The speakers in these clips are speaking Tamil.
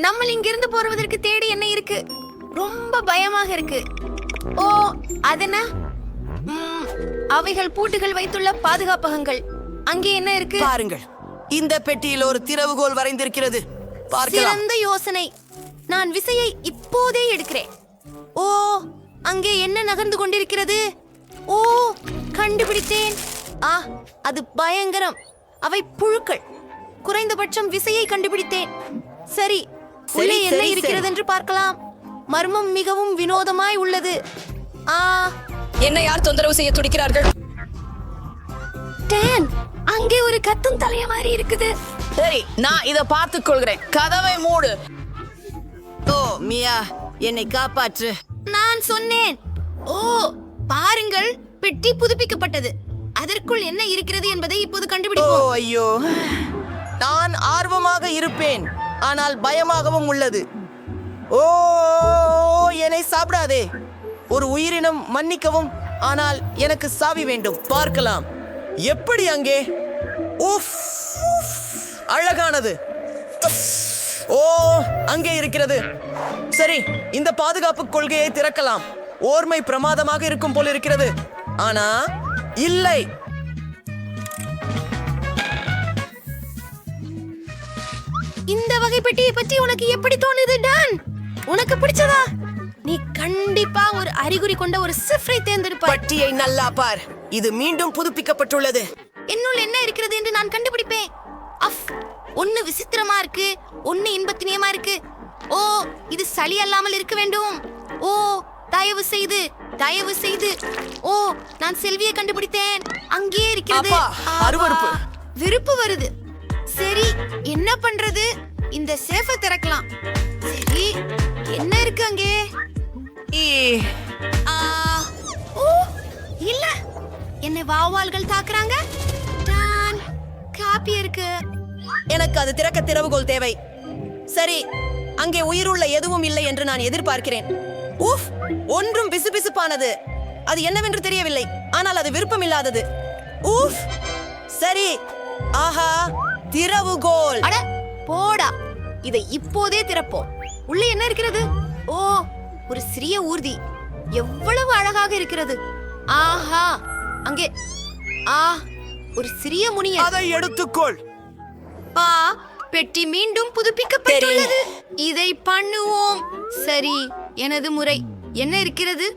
நம்ம இங்கிருந்து போறதற்கு தேடி என்ன இருக்கு? ரொம்ப பயமாக இருக்கு. ஓ அதென்ன? அவைகள் பூட்டுகள் வைத்துள்ள பாதுகாப்பகங்கள். அங்கே என்ன இருக்கு பாருங்கள். இந்த பெட்டியில் ஒரு திறவுகோல் வரைந்திருக்கிறது. பார்க்கலாம். சிறந்த யோசனை. நான் விசையை இப்போதே எடுக்கிறேன். ஓ அங்கே என்ன நகர்ந்து கொண்டிருக்கிறது? ஓ கண்டுபிடித்தேன். அது பயங்கரம். அவை புழுக்கள். குறைந்தபட்சம் விசையை கண்டுபிடித்தேன். சரி, உள்ளே என்ன இருக்கிறது என்று பார்க்கலாம். மர்மம் மிகவும் வினோதமாய் உள்ளது. என்ன யார் தொந்தரவு செய்ய துடிக்கிறார்கள்? டான், அங்கே ஒரு கத்தும் தலைய மாதிரி இருக்குது. சரி, நான் இத பார்த்துக் கொள்கிறேன். கதவை மூடு. ஓ மியா, என்னை காப்பாற்று. நான் சொன்னேன். ஓ பாருங்கள், பெட்டி புதுப்பிக்கப்பட்டது. அதற்குள் என்ன இருக்கிறது என்பதை இப்போது ஓ கண்டுபிடிப்போம். ஐயோ, நான் ஆர்வமாக இருப்பேன், ஆனால் பயமாகவும் உள்ளது. ஓ என்னை சாப்பிடாதே. ஒரு உயிரினம், மன்னிக்கவும், ஆனால் எனக்கு சாவி வேண்டும். பார்க்கலாம். எப்படி அங்கே? உஃப், அழகானது. ஓ அங்கே இருக்கிறது. சரி, இந்த பாதுகாப்பு கொள்கையை திறக்கலாம். ஓர்மை பிரமாதமாக இருக்கும் போல் இருக்கிறது. ஆனா இல்லை. இந்த வகை பெட்டியை பற்றி உனக்கு எப்படி தோணுது டான்? உனக்கு பிடிச்சதா? நீ கண்டிப்பா ஒரு அறிகுறி கொண்ட ஒரு சிஃப்ரை தேர்ந்தெடுப்பாய். பட்டியை நல்லா பார். இது மீண்டும் புதுப்பிக்கப்பட்டுள்ளது. என்னுள் என்ன இருக்கிறது என்று நான் கண்டுபிடிப்பேன். அஃப், ஒன்னு விசித்திரமா இருக்கு, ஒன்னு இன்பத்தினியமா இருக்கு. ஓ இது சளி அல்லாமல் இருக்க வேண்டும். ஓ தயவு செய்து, தயவு செய்து. ஓ நான் செல்வியை கண்டுபிடித்தேன். அங்கே இருக்கிறது. அருவருப்பு. விருப்பு வருது. சரி, என்ன பண்றது? இந்த சேஃபை திறக்கலாம். சரி, என்ன இருக்கு அங்கே? ஓ இல்ல, என்னை வாவால்கள் தாக்குறாங்க. டான், காப்பி இருக்கு. எனக்கு அது திறக்க திறவுகோல் தேவை. சரி, அங்கே உயிருள்ள எதுவும் இல்லை என்று நான் எதிர்பார்க்கிறேன். உஃப், ஒன்றும் பிசுபிசுப்பானது. அது என்னவென்று தெரியவில்லை, ஆனால் அது விருப்பமில்லாதது. உஃப், சரி. ஆஹா, திறவுகோல். அட போடா, இதை இப்போதே திறப்போம். உள்ளே என்ன இருக்கிறது? ஓ ஒரு சிறிய ஊர்தி. எவ்வளவு அழகாக இருக்கிறது. ஆஹா, அங்கே ஒரு சிறிய முனியன். அதை எடுத்துக்கொள். பெட்டி மீண்டும் புதுப்பிக்கப்பட்டுள்ளது. இதை பண்ணுவோம். சரி, எனது முறை. என்ன இருக்கிறது?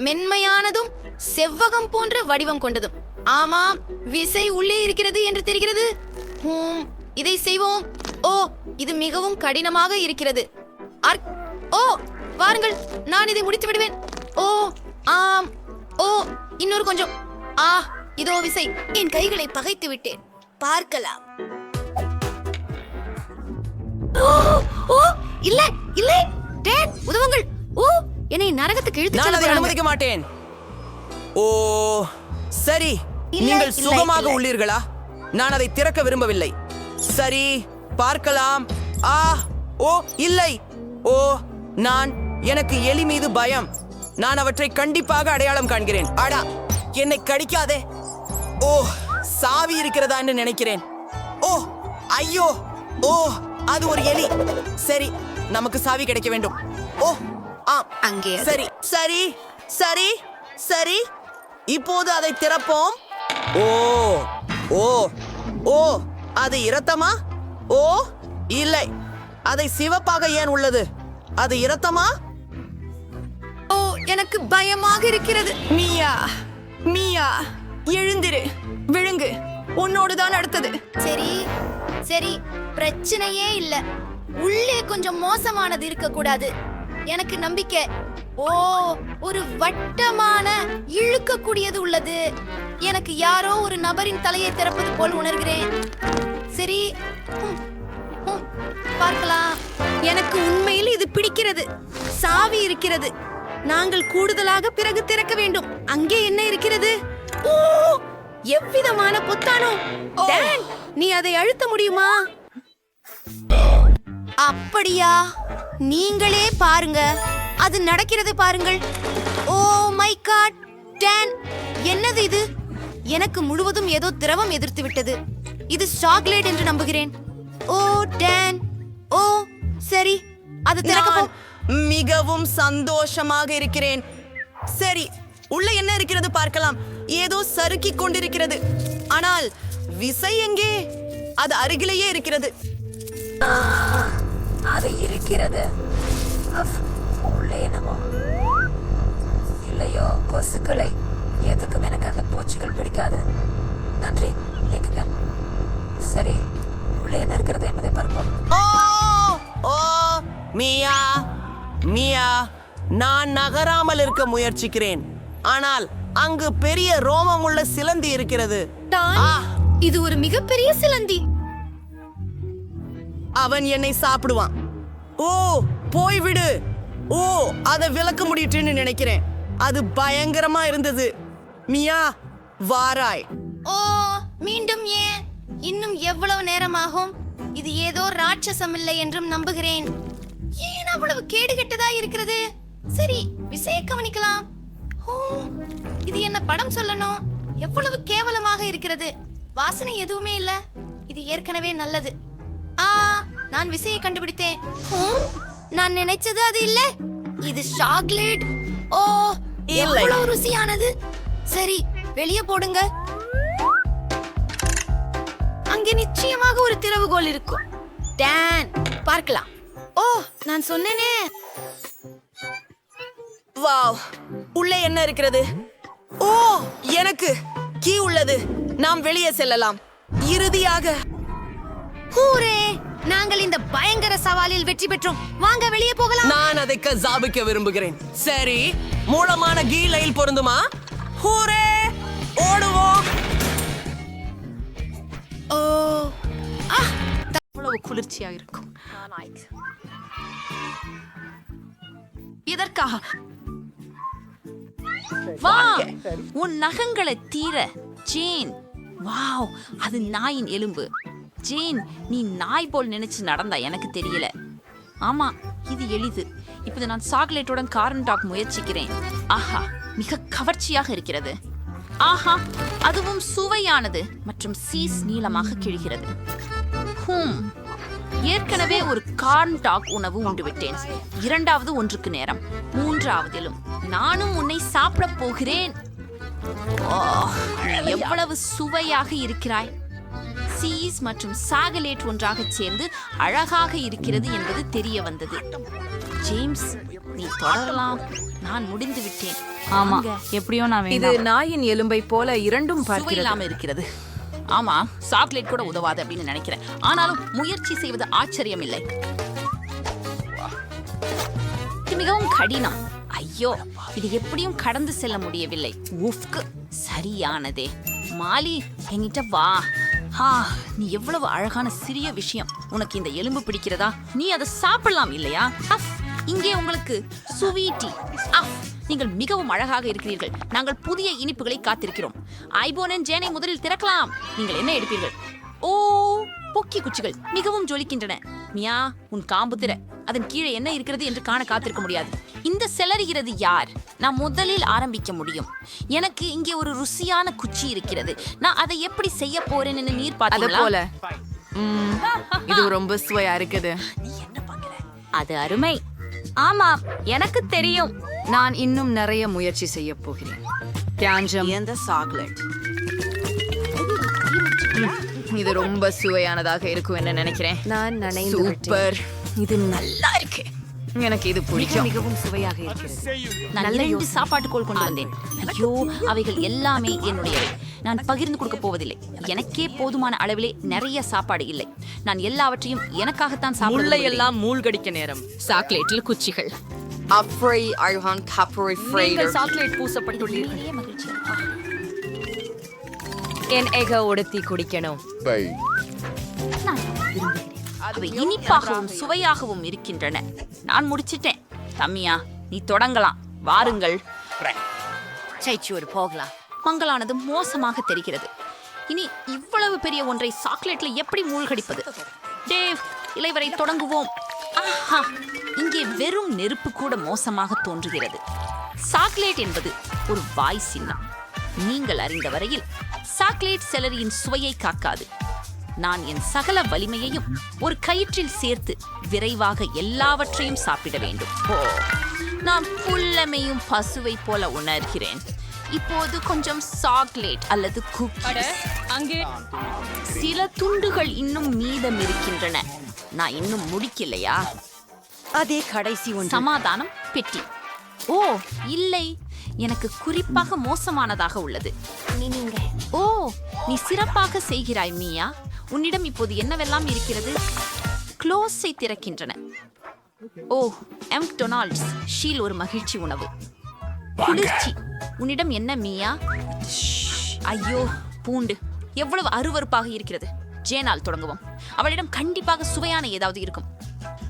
மென்மையானதும் செவ்வகம் போன்ற வடிவம் கொண்டதும். ஆமாம், விசை உள்ளே இருக்கிறது என்று தெரிகிறது. இதை செய்வோம். ஓ இது மிகவும் கடினமாக இருக்கிறது. ஓ வாருங்கள், நான் இதை முடித்து விடுவேன். ஓ ஆம். ஓ இன்னொரு கொஞ்சம். இதோ விசை. என் கைகளை பகைத்து விட்டேன். பார்க்கலாம். ஓ இல்ல இல்ல, டேட் உதவுங்கள். ஓ என்னை நரகத்துக்கு இழுத்து நான் அதை அனுமதிக்க மாட்டேன். ஓ சரி, நீங்கள் சுகமாக உள்ளீர்களா? நான் அதை திறக்க விரும்பவில்லை. சரி, பார்க்கலாம். ஓ இல்லை. ஓ எனக்கு எலி மீது பயம். நான் அவற்றை கண்டிப்பாக அடையாளம் காண்கிறேன். அடா, என்னை கடிக்காதே. ஓ சாவி இருக்கிறதா என்று நினைக்கிறேன். ஓ ஐயோ, ஓ அது ஒரு எலி. சரி, நமக்கு சாவி கிடைக்க வேண்டும். ஓ அங்கே. சரி சரி சரி சரி, இப்போது அதை திறப்போம். ஓ ஓ ஓ அது இரத்தமா? ஓ இல்லை, அதை சிவப்பாக ஏன் உள்ளது? அது இரத்தமா? ஓ எனக்கு பயமாக இருக்கிறது. மியா, மியா, எழுந்திரு, விழுங்கு. உன்னோடுதான் அடுத்தது. சரி சரி, பிரச்சனையே இல்ல. உள்ளே கொஞ்சம் மோசமானது இருக்க கூடாது. எனக்கு நம்பிக்கை. ஓ ஒரு வட்டமான இழுக்கக்கூடியது உள்ளது. எனக்கு யாரோ ஒரு நபரின் தலையை திறப்பது போல் உணர்கிறேன். சரி, பார்க்கலாம். எனக்கு உண்மையில் இது பிடிக்கிறது. சாவி இருக்கிறது. நாங்கள் கூடுதலாக பிறகு திறக்க வேண்டும். அங்கே என்ன இருக்கிறது? ஓ எவ்விதமான பொத்தானோ. டான், நீ அதை அழுத்த முடியுமா? அப்படியா? நீங்களே பாருங்க, அது நடக்கிறது பாருங்கள். ஓ மை காட், டான், என்னது இது? எனக்கு முழுவதும் ஏதோ திரவம் எதிர்த்து விட்டது. இது சாக்லேட் என்று நம்புகிறேன். ஓ டான், ஓ அது திறக்க நான் மிகவும் சந்தோஷமாக இருக்கிறேன். சரி, உள்ள என்ன இருக்கிறது பார்க்கலாம். ஏதோ சறுக்கிக் கொண்டிருக்கிறது. ஆனால் விசை எங்கே? அது அருகிலேயே இருக்கிறது. அது இருக்கிறது. உள்ளே என்னமோ இல்லையோ கொசுக்களை. எதுக்கும் எனக்கு அந்த பூச்சிகள் பிடிக்காது. நன்றி நீங்க. சரி, உள்ளே என்ன இருக்கிறது என்பதை பார்ப்போம். ஓ ஓ மியா மியா, நான் நகராமல் இருக்க முயற்சிக்கிறேன். ஆனால் அங்கு பெரிய ரோமமுள்ள சிலந்தி இருக்கிறது. டான், இது ஒரு மிகப்பெரிய சிலந்தி. அவன் என்னை சாப்பிடுவான். ஓ, போய்விடு. ஓ, அதை விளக்க முடியுதுன்னு நினைக்கிறேன். அது பயங்கரமா இருந்தது. மியா, வாராய். ஓ, மீண்டும் ஏன்? இன்னும் எவ்வளவு நேரமாகும்? இது ஏதோ ராட்சசம் இல்லை என்றும் நம்புகிறேன். ஏன் அவ்வளவு கேடுகெட்டதா இருக்கிறது? சரி, விசையை கவனிக்கலாம். ஓ, இது என்ன படம் சொல்லணும்? எவ்வளவு கேவலமாக இருக்கிறது. வாசனை எதுவுமே இல்ல. இது ஏற்கனவே நல்லது. நான் விசையை கண்டுபிடித்தேன். நான் நினைச்சது அது இல்ல. இது சாக்லேட். ஓ, இல்லை. எவ்வளவு ருசியானது. சரி, வெளியே போடுங்க. அங்கே நிச்சயமாக ஒரு திறவுகோல் இருக்கும். டான், பார்க்கலாம். ஓ, நான் சொன்னேனே. வாவ், உள்ளே என்ன இருக்கிறது? ஓ, எனக்கு கீ உள்ளது. நாம் வெளியே செல்லலாம். இறுதியாக ஹூரே, நாங்கள் இந்த பயங்கர சவாலில் வெற்றி பெற்றோம். வாங்க வெளியே போகலாம். நான் அதை கசாபிக்க விரும்புகிறேன். சரி, மூலமான கீ லைல் பொருந்துமா? ஹூரே, ஓடுவோம். ஓ, அவ்வளவு குளிர்ச்சியா இருக்கும். எதற்காக? வா, உன் நகங்களை தீர ஜேன். வாவ், அது நாயின் எலும்பு. ஜேன், நீ நாய் போல் நினைச்சு நடந்தா எனக்கு தெரியல. ஆமா, இது எளிது. இப்போது நான் சாக்லேட்டுடன் கார்ன் டாக் முயற்சிக்கிறேன். ஆஹா, மிக கவர்ச்சியாக இருக்கிறது. ஆஹா, அதுவும் சுவையானது மற்றும் சீஸ் நீளமாக கிழிகிறது. ஏற்கனவே ஒரு கார்ன் டாக் உணவு உண்டு விட்டேன். இரண்டாவது ஒன்றுக்கு நேரம். மூன்றாவதிலும் நானும் உன்னை சாப்பிட போகிறேன். நீ எவ்வளவு சுவையாக இருக்கிறாய். சீஸ் மற்றும் சாகலேட் ஒன்றாக சேர்ந்து அழகாக இருக்கிறது என்பது தெரிய வந்தது. ஜேம்ஸ், நீ தொடரலாம். நான் முடிந்து விட்டேன். ஆமா, எப்படியோ நான் இது நாயின் எலும்பை போல இரண்டும் இல்லாம இருக்கிறது. ஆமா, சாக்லேட் கூட உதவாது அப்படின்னு நினைக்கிறேன். ஆனாலும் முயற்சி செய்வது ஆச்சரியம் இல்லை. இது மிகவும் கடினம். ஐயோ, இது எப்படியும் கடந்து செல்ல முடியவில்லை. உஃப்க்கு சரியானதே. மாலி, என்கிட்ட வா. நீ எவ்வளவு அழகான சிறிய விஷயம். உனக்கு இந்த எலும்பு பிடிக்கிறதா? நீ அதை சாப்பிடலாம் இல்லையா? இங்கே உங்களுக்கு சுவீட்டி. நீங்கள் மிகவும் அழகாக இருக்கிறீர்கள். நாங்கள் புதிய இனிப்புகளை காத்திருக்கிறோம். ஐபோனன் ஜேனை முதலில் திறக்கலாம். நீங்கள் என்ன எடுப்பீர்கள்? ஓ, பொக்கி குச்சிகள் மிகவும் ஜொலிக்கின்றன. மியா, உன் காம்பு திற. அதன் கீழே என்ன இருக்கிறது என்று காண காத்திருக்க முடியாது. இந்த செலறுகிறது யார்? நான் முதலில் ஆரம்பிக்க முடியும். எனக்கு இங்கே ஒரு ருசியான குச்சி இருக்கிறது. நான் அதை எப்படி செய்ய போறேன் என்று நீர் பார்த்தீங்களா? போல இது ரொம்ப சுவையா இருக்குது. நீ என்ன பார்க்கிற? அது அருமை. ஆமா, எனக்கு தெரியும். நான் இன்னும் நிறைய முயற்சி செய்ய போகிறேன். தியாஞ்சம் இந்த சாக்லேட் இது ரொம்ப சுவையானதாக இருக்கும் என்ன நினைக்கிறேன். நான் சூப்பர், இது நல்லா இருக்கு. எனக்கு இது பிடிக்கும். மிகவும் சுவையாக இருக்கிறது. நான் 2 சாப்பாட்டுக்கோள் கொண்டு வந்தேன். ஐயோ, அவைகள் எல்லாமே என்னுடையவை. நான் பகிர்ந்து கொடுக்க போவதில்லை. எனக்கே போதுமான அளவிலே நிறைய சாப்பாடு இல்லை. நான் எல்லாவற்றையும் எனக்காகத்தான் சாப்பிடுவேன். எல்லாம் மூழ்கடிக்க நேரம். சாக்லேட்டில் குச்சிகள். நீங்கள் சாக்லேட் பூசப்பட்டுள்ளீர்கள். நிறைய மகிழ்ச்சி. என் எக உடுத்தி குடிக்கணும். நான் விரும்புகிறேன். அவை இனிப்பாகவும் சுவையாகவும் இருக்கின்றன. நான் முடிச்சிட்டேன். தம்மியா, நீ தொடங்கலாம். வாருங்கள். போகலாம். மங்களானது மோசமாக தெரிகிறது. இனி இவ்வளவு பெரிய ஒன்றை சாக்லேட்ல எப்படி மூழ்கடிப்பது? டேவ், இளைவரை தொடங்குவோம். ஆஹா, இங்கே வெறும் நெருப்பு கூட மோசமாக தோன்றுகிறது. சாக்லேட் என்பது ஒரு வாய் சின்னம். நீங்கள் அறிந்த வரையில் சாக்லேட் செலரியின் சுவையை காக்காது. நான் என் சகல வலிமையையும் ஒரு கயிற்றில் சேர்த்து விரைவாக எல்லாவற்றையும் சாப்பிட வேண்டும். ஓ, நான் புல்லமையும் பசுவை போல உணர்கிறேன். இப்போது கொஞ்சம் சாக்லேட் அல்லது குக்கீஸ். சில துண்டுகள் இன்னும் மீதம் இருக்கின்றன. நான் இன்னும் முடிக்கலையா? அதே கடைசி ஒன்று. சமாதானம் பெட்டி. ஓ இல்லை, எனக்கு குறிப்பாக மோசமானதாக உள்ளது. ஓ, நீ சிறப்பாக செய்கிறாய் மியா. உன்னிடம் இப்போது என்னவெல்லாம் இருக்கிறது? க்ளோஸை திறக்கின்றன. ஓ, மெக்டொனால்ட்ஸ் ஷீல் ஒரு மகிழ்ச்சி உணவு. குளிர்ச்சி. உன்னிடம் என்ன மியா? ஐயோ, பூண்டு எவ்வளவு அருவருப்பாக இருக்கிறது. ஜேனால் தொடங்குவோம். அவளிடம் கண்டிப்பாக சுவையான ஏதாவது இருக்கும்.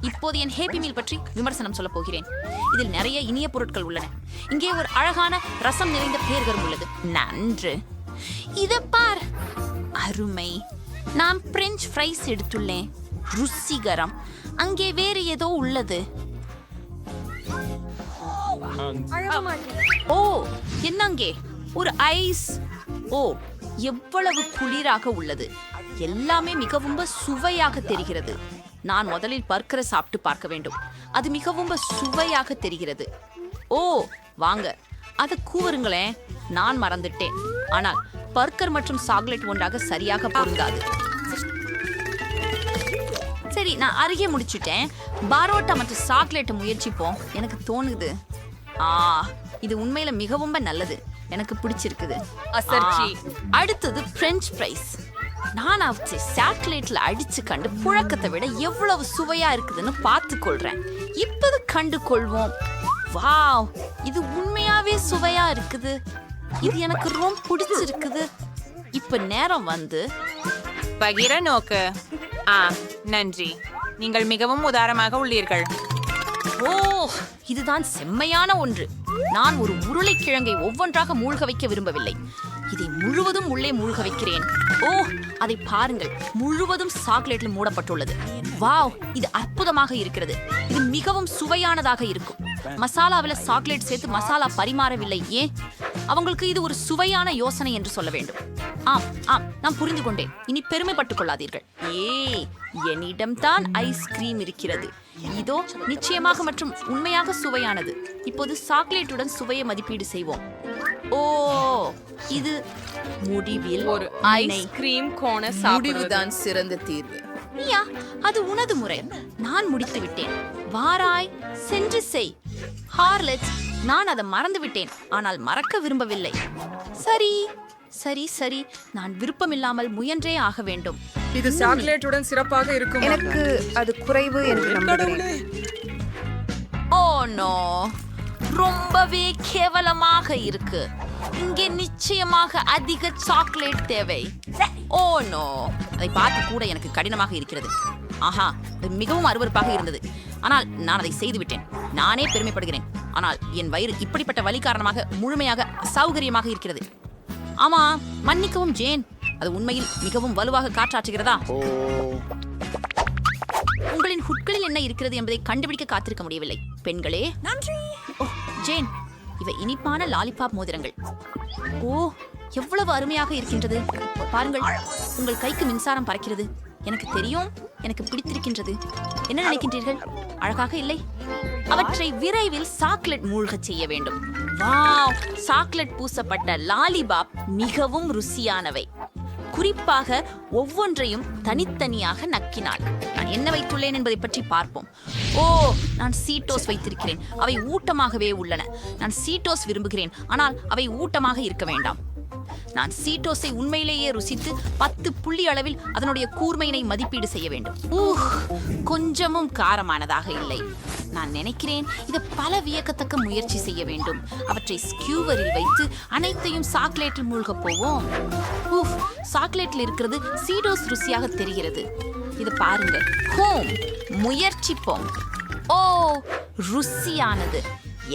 இப்போது என் ஹேப்பி மீல் பற்றி விமர்சனம் சொல்ல போகிறேன். இதில் நிறைய இனிய பொருட்கள் உள்ளன. இங்கே ஒரு அழகான ரசம் நிறைந்த பேர்கரும் உள்ளது. நன்று. இத பார், அருமை. நான் பிரெஞ்ச் ஃப்ரைஸ் எடுத்துள்ளேன். ருசிகரம். அங்கே வேறு ஏதோ உள்ளது. ஓ, என்னங்கே ஒரு ஐஸ். ஓ, எவ்வளவு குளிராக உள்ளது. எல்லாமே மிகவும் சுவையாக தெரிகிறது. நான் முதலில் பர்கரை சாப்பிட்டு பார்க்க வேண்டும். அது மிகவும் சுவையாக தெரிகிறது. ஓ, வாங்க அதை கூவருங்களேன். நான் மறந்துட்டேன். ஆனால் பர்கர் மற்றும் சாக்லேட் ஒன்றாக சரியாக பொருந்தாது. சரி, நான் அருகே முடிச்சுட்டேன். பரோட்டா மற்றும் சாக்லேட்டை முயற்சிப்போம். எனக்கு தோணுது. இது உண்மையில மிகவும் நல்லது. எனக்கு பிடிச்சிருக்குது. அடுத்தது பிரெஞ்ச் ஃப்ரைஸ். நான் அவற்றை சாக்லேட்ல அடிச்சு கண்டு புழக்கத்தை விட எவ்வளவு சுவையா இருக்குதுன்னு பார்த்து கொள்றேன். இப்போது கண்டு கொள்வோம். வாவ், இது உண்மையாவே சுவையா இருக்குது. இது எனக்கு ரொம்ப பிடிச்சிருக்குது. இப்ப நேரம் வந்து பகிர நோக்கு. நன்றி, நீங்கள் மிகவும் உதாரணமாக உள்ளீர்கள். ஓ, இதுதான் செம்மையான ஒன்று. நான் ஒரு உருளைக்கிழங்கை ஒவ்வொன்றாக மூழ்க வைக்க விரும்பவில்லை. இதை முழுவதும் உள்ளே மூழ்க வைக்கிறேன். ஓ, அதை பாருங்கள், முழுவதும் சாக்லேட்டில் மூடப்பட்டுள்ளது. வாவ், இது அற்புதமாக இருக்கிறது. இது மிகவும் சுவையானதாக இருக்கும். மசாலாவில் சாக்லேட் சேர்த்து மசாலா பரிமாறவில்லை. ஏன்? அவங்களுக்கு இது ஒரு சுவையான யோசனை என்று சொல்ல வேண்டும். நான் புரிந்து கொண்டேன். இனி பெருமைப்பட்டுக் கொள்ளாதீர்கள். என்னிடம்தான் ஐஸ்கிரீம் இருக்கிறது. இதோ நிச்சயமாக மற்றும் உண்மையாக சுவையானது. இப்போது சாக்லேட்டுடன் சுவையை மதிப்பீடு செய்வோம். ஓ, இது முடிவில் ஒரு ஐஸ்கிரீம் கோண முடிவுதான் சிறந்த தீர்வு. மியா, அது உனது முறை. நான் முடித்து விட்டேன். வாராய், சென்று செய். ஹார்லெட்ஸ், நான் அதை மறந்து விட்டேன். ஆனால் மறக்க விரும்பவில்லை. சரி சரி சரி, நான் விருப்பமில்லாமல் முயன்றே ஆக வேண்டும். இது சாக்லேட்டுடன் சிறப்பாக இருக்கும். எனக்கு அது குறைவு என்று நம்புகிறேன். ஓ நோ, ரொம்பவே கேவலமாக இருக்கு. இங்கே நிச்சயமாக அதிக சாக்லேட் தேவை. ஓ நோ, அதை பார்த்து கூட எனக்கு கடினமாக இருக்கிறது. ஆஹா, அது மிகவும் அருவருப்பாக இருந்தது. ஆனால் நான் அதை செய்துவிட்டேன். நானே பெருமைப்படுகிறேன். ஆனால் என் வயிறு இப்படிப்பட்ட வலி காரணமாக முழுமையாக அசௌகரியமாக இருக்கிறது. ஆமா, மன்னிக்கவும் ஜேன். அது உண்மையில் மிகவும் வலுவாக காற்றாற்றுகிறதா? உங்களின் ஹுட்களில் என்ன இருக்கிறது என்பதை கண்டுபிடிக்க காத்திருக்க முடியவில்லை. பெண்களே, நன்றி. ஓ ஜேன், இவை இனிப்பான லாலிபாப் மோதிரங்கள். ஓ, எவ்வளவு அருமையாக இருக்கின்றது. பாருங்கள், உங்கள் கைக்கு மின்சாரம் பறக்கிறது. எனக்கு தெரியும், எனக்கு பிடித்திருக்கின்றது. என்ன நினைக்கின்றீர்கள்? அழகாக இல்லை? அவற்றை விரைவில் சாக்லேட் மூழ்கச் செய்ய வேண்டும். வாவ், சாக்லேட் பூசப்பட்ட லாலிபாப் மிகவும் ருசியானவை. குறிப்பாக ஒவ்வொன்றையும் தனித்தனியாக நக்கினாள். நான் என்ன வைத்துள்ளேன் என்பதை பற்றி பார்ப்போம். ஓ, நான் சீட்டோஸ் வைத்திருக்கிறேன். அவை ஊட்டமாகவே உள்ளன. நான் சீட்டோஸ் விரும்புகிறேன், ஆனால் அவை ஊட்டமாக இருக்க வேண்டாம். நான் சீட்டோஸை உண்மையிலேயே ருசித்து 10 புள்ளி அளவில் அதனுடைய கூர்மையினை மதிப்பீடு செய்ய வேண்டும். கொஞ்சமும் காரமானதாக இல்லை. நான் நினைக்கிறேன் இதை பல வியக்கத்தக்க முயற்சி செய்ய வேண்டும். அவற்றை ஸ்கியூவரில் வைத்து அனைத்தையும் சாக்லேட்டில் மூழ்க போவோம். சாக்லேட்டில் இருக்கிறது சீடோஸ் ருசியாக தெரிகிறது. இது பாருங்க. ஹோம், முயற்சிப்போம். ஓ, ருசியானது.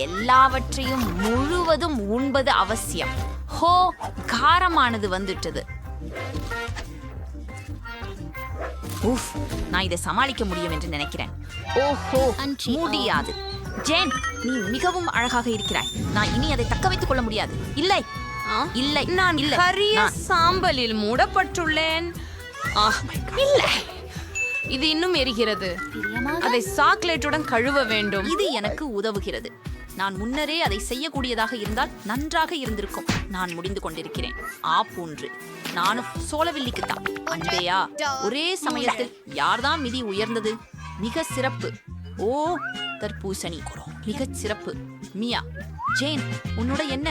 எல்லாவற்றையும் முழுவதும் உண்பது அவசியம். ஹோ, காரமானது வந்துட்டது. நான் இதை சமாளிக்க முடியும் என்று நினைக்கிறேன். ஓஹோ, முடியாது. ஜேன், நீ மிகவும் அழகாக இருக்கிறாய். நான் இனி அதை தக்க வைத்துக் கொள்ள முடியாது. இல்லை இல்லை, நான் கரிய சாம்பலில் மூடப்பட்டுள்ளேன். இல்ல இது இன்னும் எரிகிறது. அதை சாக்லேட்டுடன் கழுவ வேண்டும். இது எனக்கு உதவுகிறது. நான் முன்னரே அதை செய்யக்கூடியதாக இருந்தால் நன்றாக இருந்திருக்கும். நான் முடிந்து கொண்டிருக்கிறேன். போன்று நானும் சோளவில்லிக்குத்தான். அன்பேயா, ஒரே சமயத்தில் யார்தான் மிதி உயர்ந்தது? மிக சிறப்பு. ஓ, தர்பூசணி மிகச் சிறப்பு. மியா, ஜேன், உன்னோட என்ன?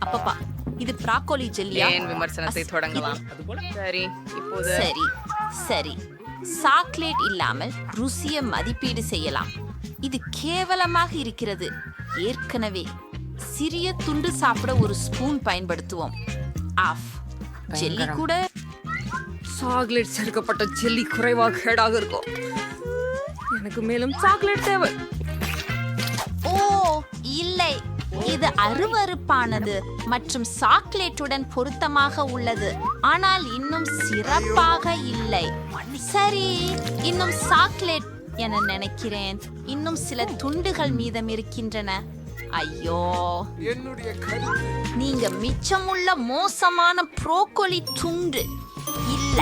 அப்பப்பா, இது பிராக்கோலி ஜெல்லியா? ஏன் விமர்சனத்தை தொடங்கலாம்? சரி, இப்போது சரி சரி, சாக்லேட் இல்லாமல் ருசியை மதிப்பீடு செய்யலாம். இது கேவலமாக இருக்கிறது. ஏற்கனவே சிறிய துண்டு சாப்பிட ஒரு ஸ்பூன் பயன்படுத்துவோம். ஆஃப். ஜெல்லி கூட சாக்லேட் சேர்க்கப்பட்ட ஜெல்லி குறைவாக கேடாக இருக்கும். எனக்கு மேலும் சாக்லேட் தேவை. ஓ இல்லை, இது அருவருப்பானது மற்றும் சாக்லேட்டுடன் பொருத்தமாக உள்ளது, ஆனால் இன்னும் சிறப்பாக இல்லை. சரி, இன்னும் சாக்லேட் என நினைக்கிறேன். இன்னும் சில துண்டுகள் மீதம் இருக்கின்றன. ஐயோ, நீங்க மிச்சமுள்ள மோசமான ப்ரோக்கோலி துண்டு. இல்ல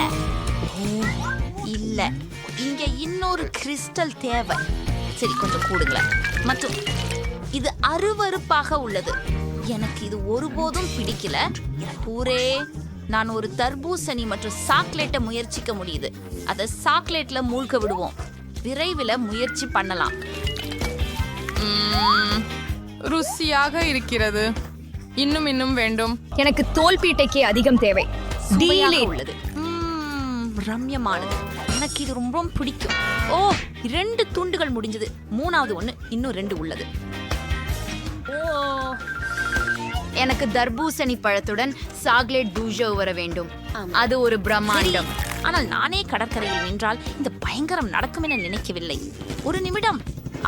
இல்ல, இங்க இன்னொரு கிறிஸ்டல் தேவை. சரி, கொஞ்சம் கூடுங்களேன். மற்றும் இது அருவருப்பாக உள்ளது. எனக்கு இது ஒருபோதும் பிடிக்கல. பூரே, நான் ஒரு தர்பூசணி மற்றும் சாக்லேட்டை முயற்சிக்க முடியுது. அதை சாக்லேட்ல மூழ்க விடுவோம். விரைவில் முயற்சி பண்ணலாம். ருசியாக இருக்கிறது. இன்னும் வேண்டும். எனக்கு தோல்பீட்டைக்கு அதிகம் தேவை. சுவையாக உள்ளது. ரம்யமானது. எனக்கு இது ரொம்ப பிடிக்கும். ஓ, 2 துண்டுகள் முடிஞ்சது. 3வது ஒண்ணு, இன்னும் 2 உள்ளது. ஓ, எனக்கு தர்பூசணி பழத்துடன் சாக்லேட் பூஜோ வர வேண்டும். அது ஒரு பிரம்மாண்டம். ஆனால் நானே கடற்கரையில் நின்றால் இந்த பயங்கரம் நடக்கும் என நினைக்கவில்லை. ஒரு நிமிடம்,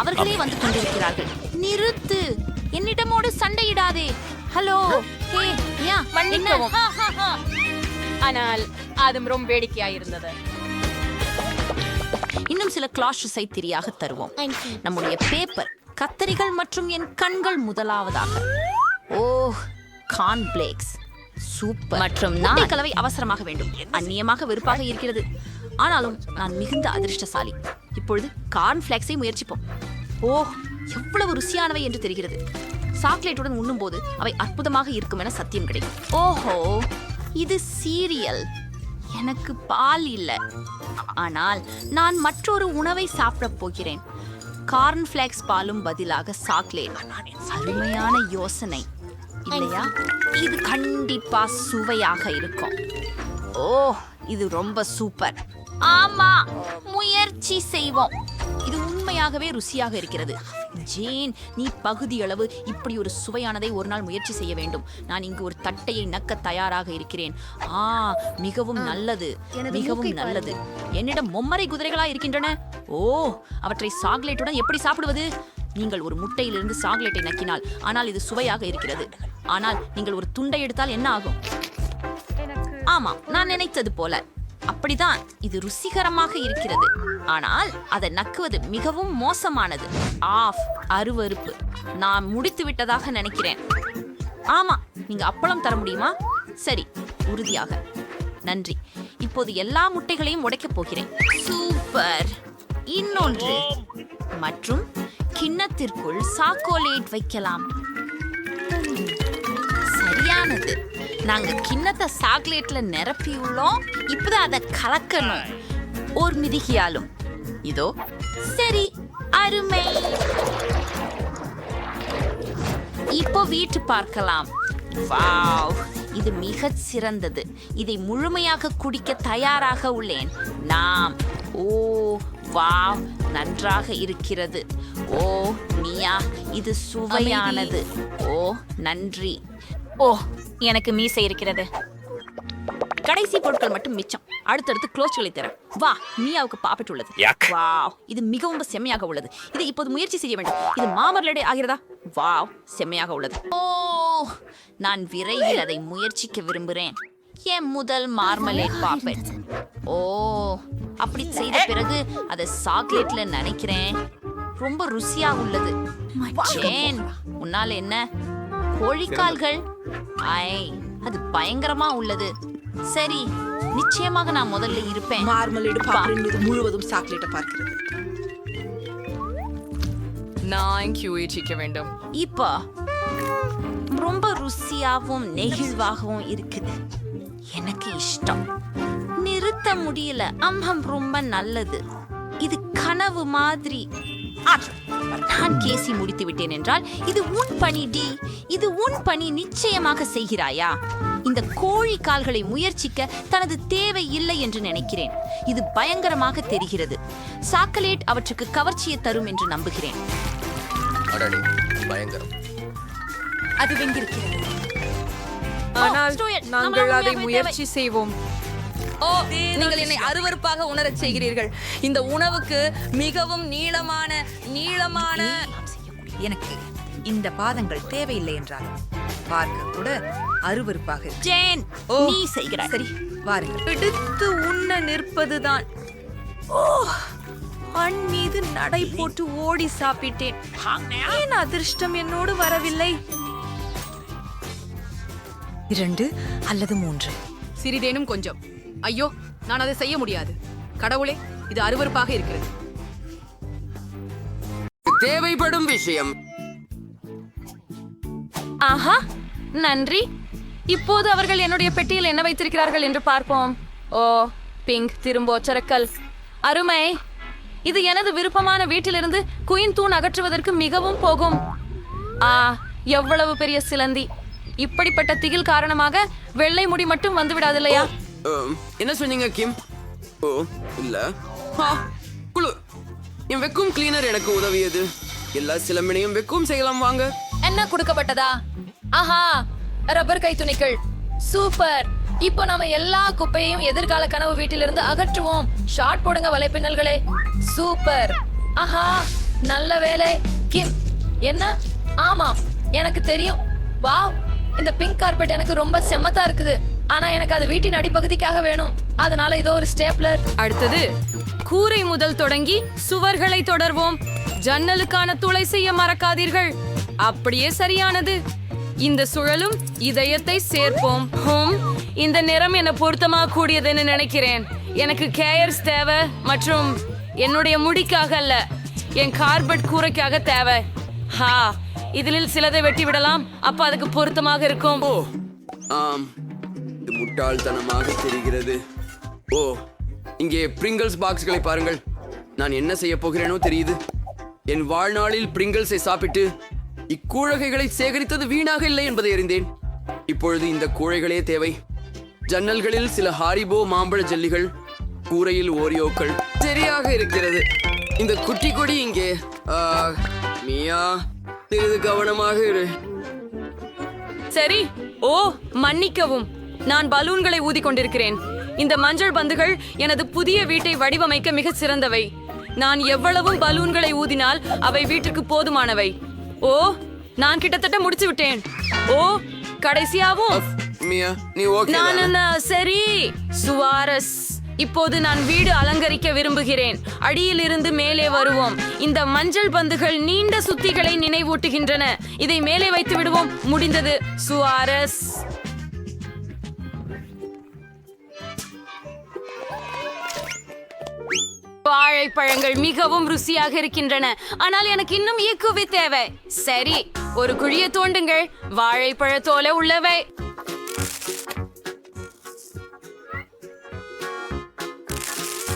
அவர்களே வந்து கொண்டிருக்கிறார்கள். நிறுத்து, என்னிடமோடு சண்டையிடாதே. ஹலோ, ஹே, யா, மன்னிக்கவும். ஆனால் அது ரொம்ப வேடிக்கையாயிருந்தது. இன்னும் சில கிளாஷஸை திரியாக தருவோம். நம்முடைய பேப்பர், கத்தரிகள் மற்றும் என் கண்கள் முதலாவதாக. ஓ, கார்ன்ஃப்ளேக்ஸ் சூப்பர். மற்றும் நான் கலவை அவசரமாக வேண்டும். அந்நியமாக வெறுப்பாக இருக்கிறது. ஆனாலும் நான் மிகுந்த அதிர்ஷ்டசாலி. இப்பொழுது கார்ன்ஃப்ளேக்ஸை முயற்சிப்போம். ஓ, எவ்வளவு ருசியானவை என்று தெரிகிறது. சாக்லேட்டுடன் உண்ணும்போது அவை அற்புதமாக இருக்கும் என சத்தியம் கிடைக்கும். ஓஹோ, இது சீரியல். எனக்கு பால் இல்லை, ஆனால் நான் மற்றொரு உணவை சாப்பிடப் போகிறேன். கார்ன்ஃப்ளேக்ஸ் பாலும் பதிலாக சாக்லேட். அருமையான யோசனை இல்லையா? இது கண்டிப்பா சுவையாக இருக்கும். ஓ, இது ரொம்ப சூப்பர். ஆமா, முயற்சி செய்வோம். இது உண்மையாகவே ருசியாக இருக்கிறது. ஜேன், நீ பகுதியளவு இப்படி ஒரு சுவையானதை ஒரு நாள் முயற்சி செய்ய வேண்டும். நான் இங்கு ஒரு தட்டையை நக்க தயாராக இருக்கிறேன். மிகவும் நல்லது, மிகவும் நல்லது. என்னிடம் பொம்மரை குதிரைகளா இருக்கின்றன. ஓ, அவற்றை சாக்லேட்டுடன் எப்படி சாப்பிடுவது? நீங்கள் ஒரு முட்டையிலிருந்து சாக்லேட்டை நக்கினால், ஆனால் இது சுவையாக இருக்கிறது. ஆனால் நீங்கள் ஒரு துண்டை எடுத்தால் என்ன ஆகும்? ஆமாம், நான் நினைத்தது போல. அப்படிதான், இது ருசிகரமாக இருக்கிறது, ஆனால் அதை நக்குவது மிகவும் மோசமானது. அருவருப்பு. நான் முடித்து விட்டதாக நினைக்கிறேன். ஆமா, நீங்க அப்பளம் தர முடியுமா? சரி, உறுதியாக. நன்றி. இப்போது எல்லா முட்டைகளையும் உடைக்கப் போகிறேன். சூப்பர். இன்னொன்று. மற்றும் கிண்ணத்திற்குள் சாக்கோலேட் வைக்கலாம். சரியானது. நாங்க கிண்ணத்தை சாக்லேட்ல நிரப்பியுள்ளோம். இப்பதான் அதை கலக்கணும் ஒரு மிதிகியாலும். இதோ. சரி, அருமை. இப்போ வீட்டு பார்க்கலாம். வாவ், இது மிகச் சிறந்தது. இதை முழுமையாக குடிக்க தயாராக உள்ளேன். நாம். ஓ, வாவ், நன்றாக இருக்கிறது. ஓ, மியா, இது சுவையானது. ஓ, நன்றி. ஓ, எனக்கு மீசை இருக்கிறது. கடைசி பொருட்கள் மட்டும் மிச்சம். அடுத்தடுத்து க்ளோஸ்களை தர. வா, மியாவுக்கு பாப்பெட் உள்ளது. வாவ், இது மிகவும் செம்மையாக உள்ளது. இதை இப்போது முயற்சி செய்ய வேண்டும். இது மாமர்லேடே ஆகிறதா? வாவ், செம்மையாக உள்ளது. ஓ, நான் விரைவில் அதை முயற்சிக்க விரும்புகிறேன். என் முதல் மார்மலேட் பாப்பெட். ஓ, அப்படி செய்த பிறகு அதை சாக்லேட்ல நினைக்கிறேன். ரொம்ப ருசியா உள்ளது. ஜேன், உன்னால என்ன? கோழிக்கால்கள். அது பயங்கரமா உள்ளது. சரி, நிச்சயமாக நான் முதல்ல இருப்பேன். மார்மலேடு பாப்பரின் மீது முழுவதும் சாக்லேட்டை பார்க்கிறது. நான் கியூயிச்சிக்க வேண்டும். இப்போ ரொம்ப ருசியாகவும் நெகிழ்வாகவும் இருக்குது. எனக்கு இஷ்டம். நிறுத்த முடியல. ரொம்ப நல்லது. இது கனவு மாதிரி. நான் கேசி முடித்து விட்டேன் என்றால் இது உன் பணி டி. இது உன் பணி. நிச்சயமாக செய்கிறாயா? இந்த கோழி கால்களை முயற்சிக்க தனது தேவை இல்லை என்று நினைக்கிறேன். இது பயங்கரமாக தெரிகிறது. சாக்லேட் அவற்றுக்கு கவர்ச்சியை தரும் என்று நம்புகிறேன். பயங்கரம். அது வெங்கிருக்கிறது. ஆனால் Stuart, நாங்கள் நம்மளால் அதை உண்மையாகவே முயற்சி செய்வோம். ஓ, நீங்கள் என்னை அருவருப்பாக உணரச் செய்கிறீர்கள். இந்த உணவுக்கு மிகவும் நீளமான எனக்கு இந்த பாதங்கள் தேவையில்லை என்றால் பார்க்க கூட அருவருப்பாக இருக்கு. ஜேன், ஓ, நீ செய்கிறாய். சரி, வாருங்கள். எடுத்து உண்ண நிற்பதுதான். ஓ, மண் மீது நடை போட்டு ஓடி சாப்பிட்டேன். ஏன் அதிர்ஷ்டம் என்னோடு வரவில்லை? 2 அல்லது 3. சிறிதேனும் கொஞ்சம். ஐயோ, நான் அதை செய்ய முடியாது. கடவுளே, இது அருவருப்பாக இருக்கிறது. தேவைப்படும் விஷயம். ஆஹா, நன்றி. இப்போது அவர்கள் என்னுடைய பெட்டியில் என்ன வைத்திருக்கிறார்கள் என்று பார்ப்போம். ஓ, பிங்க் திரும்ப ஒச்சரக்கல். அருமை. இது எனது விருப்பமான வீட்டிலிருந்து குயின் தூண் அகற்றுவதற்கு மிகவும் போகும். எவ்வளவு பெரிய சிலந்தி. இப்படிப்பட்ட திகில் காரணமாக வெள்ளை முடி மட்டும் வந்து விடாதில்லையா? என்ன சொன்னீங்க கிம்? ஓ இல்ல, குழு. என் வெக்கும் கிளீனர் எனக்கு உதவியது. எல்லா சிலம்பினையும் வெக்கும் செய்யலாம் வாங்க. என்ன கொடுக்கப்பட்டதா? ஆஹா, ரப்பர் கை துணிகள். சூப்பர். இப்போ நாம எல்லா குப்பையையும் எதிர்கால கனவு வீட்டிலிருந்து அகற்றுவோம். ஷார்ட் போடுங்க வலைப்பின்னல்களே. சூப்பர். ஆஹா, நல்ல வேலை கிம். என்ன? ஆமாம், எனக்கு தெரியும். வாவ், இந்த பிங்க் கார்பெட் எனக்கு ரொம்ப செம்மத்தா இருக்குது. ஆனா எனக்கு அது வீட்டின் அடிப்பகுதிக்காக வேணும். அதனால இதோ ஒரு ஸ்டேப்லர். அடுத்தது கூரை முதல் தொடங்கி சுவர்களை தொடர்வோம். ஜன்னலுக்கான துளை செய்ய மறக்காதீர்கள். அப்படியே சரியானது. இந்த சுழலும் இதயத்தை சேர்ப்போம். இந்த நிறம் என்ன பொருத்தமாக கூடியதுன்னு நினைக்கிறேன். எனக்கு கேயர்ஸ் தேவை மற்றும் என்னுடைய முடிக்காக அல்ல, என் கார்பெட் கூரைக்காக தேவை. இதில் சிலதை வெட்டி விடலாம். அப்ப அதுக்கு பொருத்தமாக இருக்கும். ஓ ஆம், இது முட்டாள்தனமாக தெரிகிறது. ஓ, இங்கே பிரிங்கிள்ஸ் பாக்ஸ்களை பாருங்கள். நான் என்ன செய்ய போகிறேனோ தெரியுது. என் வாழ்நாளில் பிரிங்கிள்ஸை சாப்பிட்டு இக்கூழகைகளை சேகரித்தது வீணாக இல்லை என்பதை அறிந்தேன். இப்பொழுது இந்த கூழைகளே தேவை. ஜன்னல்களில் சில ஹாரிபோ மாம்பழ ஜல்லிகள், கூரையில் ஓரியோக்கள். சரியாக இருக்கிறது. இந்த குட்டி கொடி இங்கே. மியா, சிறிது கவனமாக இரு. சரி. ஓ, மன்னிக்கவும், நான் பலூன்களை ஊதி கொண்டிருக்கிறேன். இந்த மஞ்சள் பந்துகள் எனது புதிய வீட்டை வடிவமைக்க மிக சிறந்தவை. நான் எவ்வளவும் பலூன்களை ஊதினால் அவை வீட்டுக்கு போதுமானவை. ஓ, நான் கிட்டத்தட்ட முடிச்சு விட்டேன். ஓ, கடைசியாவும் மியா, நீ ஓகே? சரி. சுவாரஸ். இப்போது நான் வீடு அலங்கரிக்க விரும்புகிறேன். அடியில் இருந்து மேலே வருவோம். இந்த மஞ்சள் பந்துகள் நீண்ட சுத்திகளை நினைவூட்டுகின்றன. இதை மேலே வைத்து விடுவோம். முடிந்தது. சுவாரஸ். வாழைப்பழங்கள் மிகவும் ருசியாக இருக்கின்றன. ஆனால் எனக்கு இன்னும் ஈக்குவி தேவை. சரி, ஒரு குழியை தோண்டுங்கள். வாழைப்பழத்தோல உள்ளவை.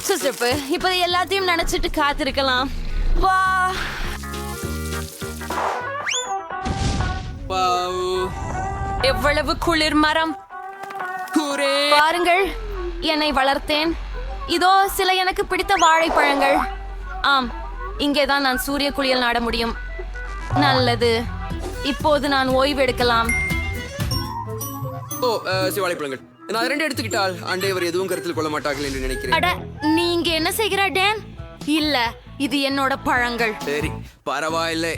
சுசப்பு. இப்ப எல்லாத்தையும் நினைச்சிட்டு காத்திருக்கலாம். வா, எவ்வளவு குளிர் மரம். பாருங்கள், என்னை வளர்த்தேன். இதோ சில எனக்கு பிடித்த வாழைப்பழங்கள். ஆம், இங்கேதான் நான் சூரிய குளியல் நாட முடியும். நல்லது. இப்போது நான் ஓய்வு எடுக்கலாம். ஓ, வாழைப்பழங்கள். நான் 2 எடுத்துக்கிட்டால் ஆண்டவர் எதுவும் கருத்தில் கொள்ள மாட்டார்கள் என்று நினைக்கிறேன். அட, நீ இங்க என்ன செய்கிற டேன்? இல்ல, இது என்னோட பழங்கள். சரி, பரவாயில்லை.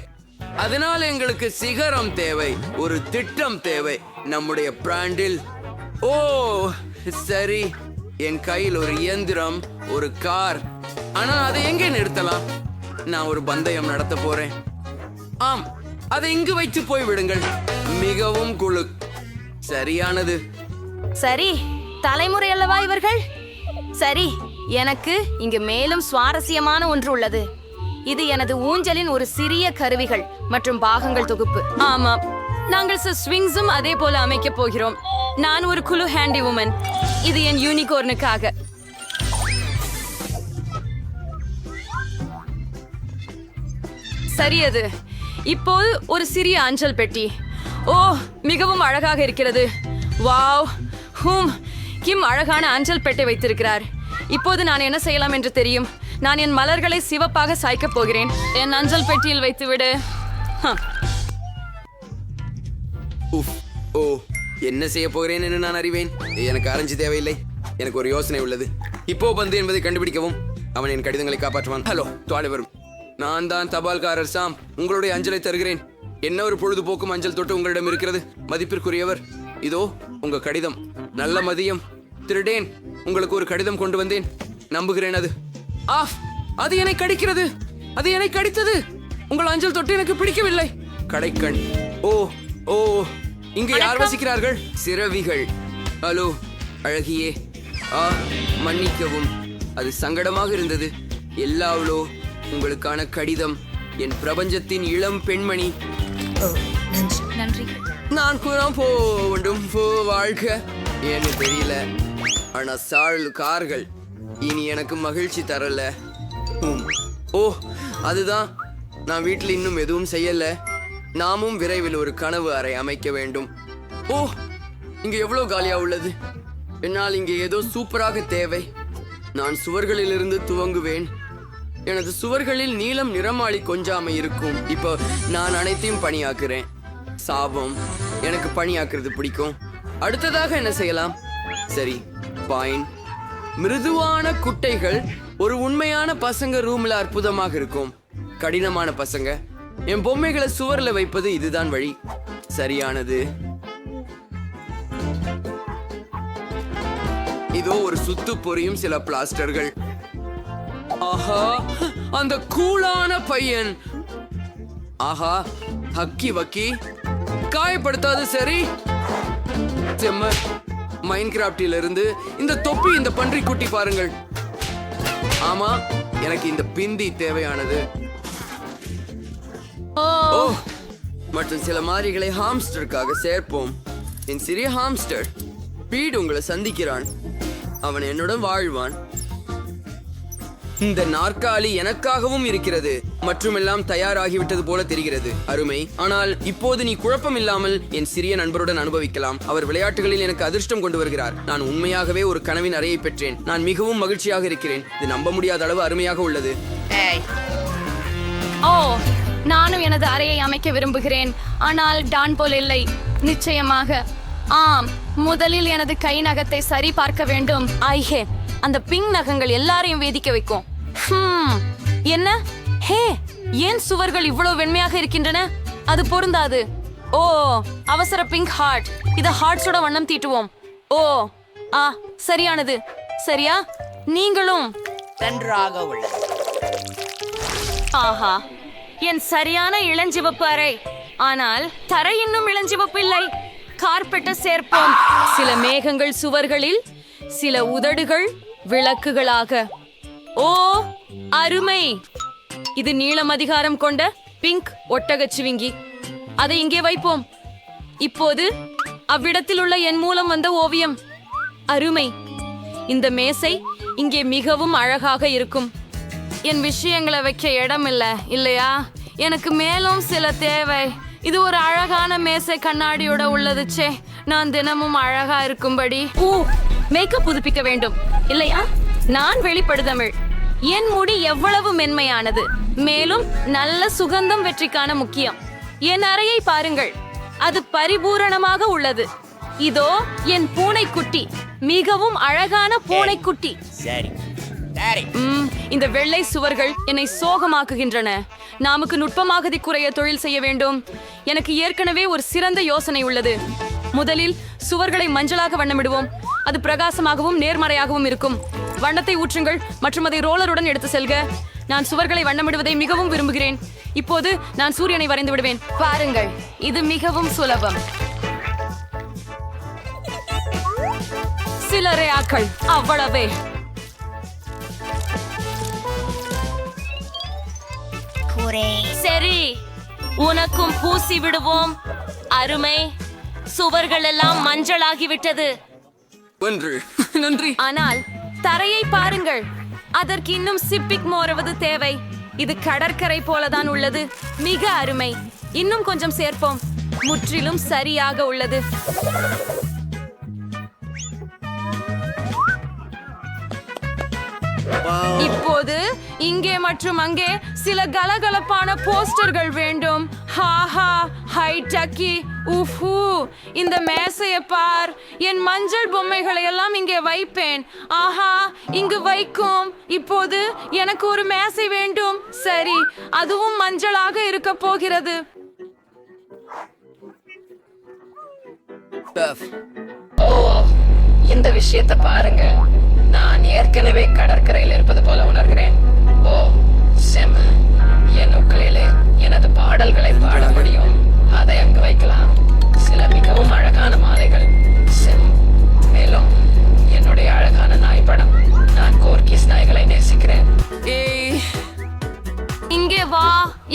அதனால் எங்களுக்கு சிகரம் தேவை, ஒரு திட்டம் தேவை நம்முடைய பிராண்டில். ஓ சரி, என் கையில் ஒரு இயந்திரம், ஒரு கார். ஆனா அதை எங்கே நிறுத்தலாம்? நான் ஒரு பந்தயம் நடத்த போறேன். ஆம், அதை இங்கு வைத்து போய் விடுங்கள். மிகவும் குழு. சரியானது. சரி, தலைமுறை அல்லவா இவர்கள்? சரி, எனக்கு இங்கு மேலும் சுவாரஸ்யமான ஒன்று உள்ளது. இது எனது ஊஞ்சலின் ஒரு சிறிய கருவிகள் மற்றும் பாகங்கள் தொகுப்பு. ஆமாம், நாங்கள் ஸ்விங்ஸும் அதே போல அமைக்க போகிறோம். நான் ஒரு குழு ஹேண்டி உமன். இது என் யூனிகார்னுக்காக. சரியது. இப்போது ஒரு சிறிய அஞ்சல் பெட்டி. ஓ, மிகவும் அழகாக இருக்கிறது. வாவ், கிம் அழகான அஞ்சல் பெட்டை வைத்திருக்கிறார். இப்போது நான் என்ன செய்யலாம் என்று தெரியும். நான் என் மலர்களை சிவப்பாக சாய்க்கப் போகிறேன். என் அஞ்சல் பெட்டியில் வைத்துவிடு. உஃப், ஓ, என்ன செய்ய போகிறேன் என்று நான் அறிவேன். எனக்கு ஆரஞ்சு தேவையில்லை. எனக்கு ஒரு யோசனை உள்ளது. இப்போ பந்து என்பதை கண்டுபிடிக்கவும். அவன் என் கடிதங்களை காப்பாற்றுவான். ஹலோ துவாலை வரும். நான் தான் தபால்காரர் சாம். உங்களுடைய அஞ்சலை தருகிறேன். என்ன ஒரு பொழுதுபோக்கும் அஞ்சல் தொட்டு உங்களிடம் இருக்கிறது மதிப்பிற்குரியவர். இதோ உங்க கடிதம். நல்ல மதியம். திருடேன், உங்களுக்கு ஒரு கடிதம் கொண்டு வந்தேன். நம்புகிறேன் அது. ஆஃப், அது என்னை கடிக்கிறது. அது என்னை கடித்தது. உங்கள் அஞ்சல் தொட்டு எனக்கு பிடிக்கவில்லை. கடைக்கண். ஓ ஓ, இங்கு யார் வசிக்கிறார்கள்? சிறவிகள். ஹலோ அழகியே. மன்னிக்கவும், அது சங்கடமாக இருந்தது. எல்லாவளோ உங்களுக்கான கடிதம். என் பிரபஞ்சத்தின் இளம் பெண்மணி. நன்றி. நான் கூறாம் போண்டும் வாழ்க ஏன்னு தெரியல. ஆனா கார்கள் இனி எனக்கு மகிழ்ச்சி தரல. ஓ, அதுதான். நான் வீட்டில் இன்னும் எதுவும் செய்யல. நாமும் விரைவில் ஒரு கனவு அறை அமைக்க வேண்டும். ஓ, இங்க எவ்வளவு காலியா உள்ளது. என்னால் இங்கே ஏதோ சூப்பராக தேவை. நான் சுவர்களிலிருந்து துவங்குவேன். எனது சுவர்களில் நீலம் நிறமாளி கொஞ்சாமை இருக்கும். இப்போ நான் அனைத்தையும் பணியாக்குறேன். சாபம், எனக்கு பணியாக்குறது பிடிக்கும். அடுத்ததாக என்ன செய்யலாம்? சரி, பாயின். மிருதுவான குட்டைகள் ஒரு உண்மையான பசங்க ரூம்ல அற்புதமாக இருக்கும். கடினமான பசங்க என் பொம்மைகளை சுவர்ல வைப்பது இதுதான் வழி. சரியானது. இதோ ஒரு சுத்து பொரியும் சில பிளாஸ்டர்கள். ஆஹா, அந்த கூலான பையன். ஆஹா, ஹக்கி வக்கி காயப்படுத்தாது. சரி, செம்ம. மைன்கிராஃப்டில் இருந்து இந்த தொப்பி, இந்த பன்றி குட்டி பாருங்கள். ஆமா, எனக்கு இந்த பிந்தி தேவையானது. ஓ, மற்றும் சில மாறிகளை ஹாம்ஸ்டருக்காக சேர்ப்போம். என் சிறிய ஹாம்ஸ்டர் பீட் உங்களை சந்திக்கிறான். அவன் என்னுடன் வாழ்வான். இந்த நாற்காலி எனக்காகவும் இருக்கிறது. மற்றும் எல்லாம் தயாராகிவிட்டது போல தெரிகிறது. அருமை. ஆனால் இப்போது நீ குழப்பம் இல்லாமல் என் சிறிய நண்பருடன் அனுபவிக்கலாம். அவர் விளையாட்டுகளில் எனக்கு அதிர்ஷ்டம் கொண்டு வருகிறார். நான் உண்மையாகவே ஒரு கனவின் அறையை பெற்றேன். நான் மிகவும் மகிழ்ச்சியாக இருக்கிறேன். இது நம்ப முடியாத அளவு அருமையாக உள்ளது. ஓ, நானும் எனது அறையை அமைக்க விரும்புகிறேன். ஆனால் டான் போல் இல்லை. நிச்சயமாக. ஆம், முதலில் எனது கை நகத்தை சரி பார்க்க வேண்டும். ஐஹே, அந்த பிங்க் நகங்கள் எல்லாரையும் வேதிக்க வைக்கும். என்ன? ஹே, ஏன் சுவர்கள் இவ்வளவு வெண்மையாக இருக்கின்றன? அது பொருந்தாது. ஓ, அவசர பிங்க் ஹார்ட். இத ஹார்ட்ஸோட வண்ணம் தீட்டுவோம். ஓ, சரியானது. சரியா? நீங்களும் நன்றாக உள்ளது. ஆஹா, என் சரியான இளஞ்சிவப்பு அறை. ஆனால் தரை இன்னும் இளஞ்சிவப்பு இல்லை. கார்பெட்டை சேர்ப்போம். சில மேகங்கள் சுவர்களில், சில உதடுகள் விளக்குகளாக. ஓ, அருமை. இது நீளம் அதிகாரம் கொண்ட பிங்க் ஒட்டகச்சிவிங்கி. அதை இங்கே வைப்போம். இப்போது அவ்விடத்தில் உள்ள என் மூலம் வந்த ஓவியம். அருமை. இந்த மேசை இங்கே மிகவும் அழகாக இருக்கும். என் விஷயங்களை வைக்க இடம் இல்லை இல்லையா? எனக்கு மேலும் சில தேவை. இது ஒரு அழகான மேசை கண்ணாடியோட உள்ளது. சே, நான் தினமும் அழகா இருக்கும்படி மேக்கப் புதுப்பிக்க வேண்டும் இல்லையா? நான் வெளிப்படுதமிழ். என் முடி எவ்வளவு மென்மையானது. மேலும் நல்ல சுகந்தம் வெற்றிக்கான முக்கியம். என் அறையை பாருங்கள், அது பரிபூரணமாக உள்ளது. இதோ என் பூனைக்குட்டி, மிகவும் அழகான பூனைக்குட்டி. இந்த வெள்ளை சுவர்கள் என்னை சோகமாக்குகின்றன. நமக்கு நுட்பமாக குறைய தொழில் செய்ய வேண்டும். எனக்கு ஏற்கனவே ஒரு சிறந்த யோசனை உள்ளது. முதலில் சுவர்களை மஞ்சளாக வண்ணமிடுவோம். அது பிரகாசமாகவும் நேர்மறையாகவும் இருக்கும். வண்ணத்தை ஊற்றுங்கள் மற்றும் அதை ரோலருடன் எடுத்து செல்க. நான் சுவர்களை வண்ணமிடுவதை மிகவும் விரும்புகிறேன். இப்போது நான் சூரியனை வரைந்து விடுவேன். பாருங்கள், இது மிகவும் சுலபம். சிலரையாக்கள் அவ்வளவே. சரி, உனக்கும் பூசி விடுவோம். அருமை. சுவர்கள் எல்லாம் மஞ்சளாகிவிட்டது. நன்றி. ஆனால் தரையை பாருங்கள், அதற்கு இன்னும் சிப்பிக் மோருவது தேவை. இது கடற்கரை போலதான் உள்ளது. மிக அருமை. இன்னும் கொஞ்சம் சேர்ப்போம். முற்றிலும் சரியாக உள்ளது. இப்போது இங்கே மற்றும் அங்கே சில கலகலப்பான போஸ்டர்கள் வேண்டும். ஹாஹா, ஹை டக்கி, உஃபு, இந்த மேசையை பார். என் மஞ்சள் பொம்மைகளை எல்லாம் இங்கே வைப்பேன். ஆஹா, இங்கு வைக்கும். இப்போது எனக்கு ஒரு மேசை வேண்டும். சரி, அதுவும் மஞ்சளாக இருக்க போகிறது. இந்த விஷயத்தை பாருங்க. நான் ஏற்கனவே கடற்கரையில் இருப்பது போல உணர்கிறேன். ஓ செம. என் உக்களிலே எனது பாடல்களை பாட முடியும். அதை அங்கு வைக்கலாம். சில மிகவும் அழகான மாலைகள். செம். மேலும் என்னுடைய அழகான நாய் படம். நான் கோர்கிஸ் நாய்களை நேசிக்கிறேன். இங்கே வா,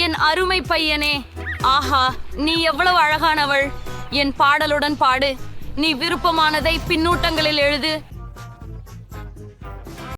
என் அருமை பையனே. ஆஹா, நீ எவ்வளவு அழகானவள். என் பாடலுடன் பாடு. நீ விருப்பமானதை பின்னூட்டங்களில் எழுது.